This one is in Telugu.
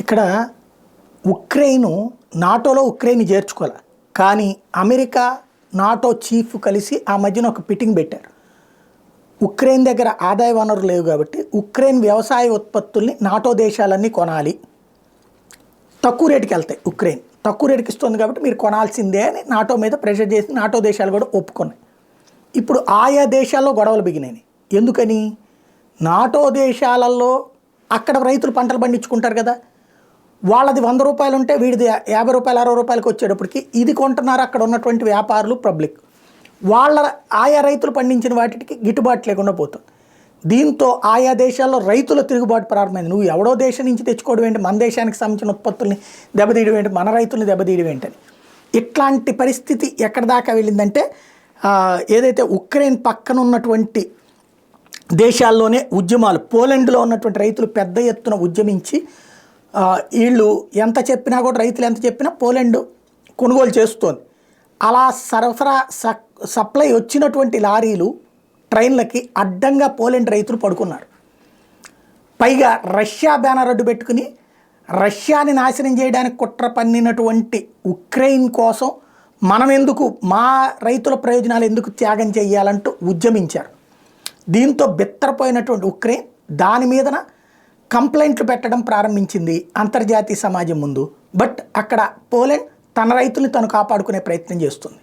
ఇక్కడ ఉక్రెయిన్ నాటోలో ఉక్రెయిన్ చేర్చుకోవాలి. కానీ అమెరికా నాటో చీఫ్ కలిసి ఆ మధ్యన ఒక పిటింగ్ పెట్టారు. ఉక్రెయిన్ దగ్గర ఆదాయ వనరులు లేవు కాబట్టి ఉక్రెయిన్ వ్యవసాయ ఉత్పత్తుల్ని నాటో దేశాలన్నీ కొనాలి, తక్కువ రేటుకి వెళ్తాయి, ఉక్రెయిన్ తక్కువ రేటుకి ఇస్తుంది కాబట్టి మీరు కొనాల్సిందే అని నాటో మీద ప్రెషర్ చేసి నాటో దేశాలు కూడా ఒప్పుకున్నాయి. ఇప్పుడు ఆయా దేశాల్లో గొడవలు బిగినాయి. ఎందుకని? నాటో దేశాలలో అక్కడ రైతులు పంటలు పండించుకుంటారు కదా, వాళ్ళది 100 రూపాయలు ఉంటే వీడిది 50 రూపాయలు 60 రూపాయలకి వచ్చేటప్పటికి ఇది కొంటున్నారు అక్కడ ఉన్నటువంటి వ్యాపారులు, పబ్లిక్. వాళ్ళ ఆయా రైతులు పండించిన వాటికి గిట్టుబాటు లేకుండా పోతుంది. దీంతో ఆయా దేశాల్లో రైతుల తిరుగుబాటు ప్రారంభమైంది. నువ్వు ఎవడో దేశం నుంచి తెచ్చుకోవడం ఏంటి, మన దేశానికి సంబంధించిన ఉత్పత్తుల్ని దెబ్బతీయడం ఏంటి, మన రైతుల్ని దెబ్బతీయడం ఏంటని. ఇట్లాంటి పరిస్థితి ఎక్కడి దాకా వెళ్ళిందంటే ఏదైతే ఉక్రెయిన్ పక్కన ఉన్నటువంటి దేశాల్లోనే ఉద్యమాలు, పోలాండ్లో ఉన్నటువంటి రైతులు పెద్ద ఎత్తున ఉద్యమించి వీళ్ళు ఎంత చెప్పినా కూడా రైతులు ఎంత చెప్పినా పోలాండ్ కొనుగోలు చేస్తోంది. అలా సప్లై వచ్చినటువంటి లారీలు ట్రైన్లకి అడ్డంగా పోలాండ్ రైతులు పడుకున్నారు. పైగా రష్యా బ్యానర్ అడ్డు పెట్టుకుని రష్యాని నాశనం చేయడానికి కుట్ర పన్నినటువంటి ఉక్రెయిన్ కోసం మనం ఎందుకు, మా రైతుల ప్రయోజనాలు ఎందుకు త్యాగం చేయాలంటూ ఉద్యమించారు. దీంతో బెత్తరపోయినటువంటి ఉక్రెయిన్ దాని మీదన కంప్లైంట్లు పెట్టడం ప్రారంభించింది అంతర్జాతీయ సమాజం ముందు. బట్ అక్కడ పోలాండ్ తన రైతుల్ని తను కాపాడుకునే ప్రయత్నం చేస్తుంది.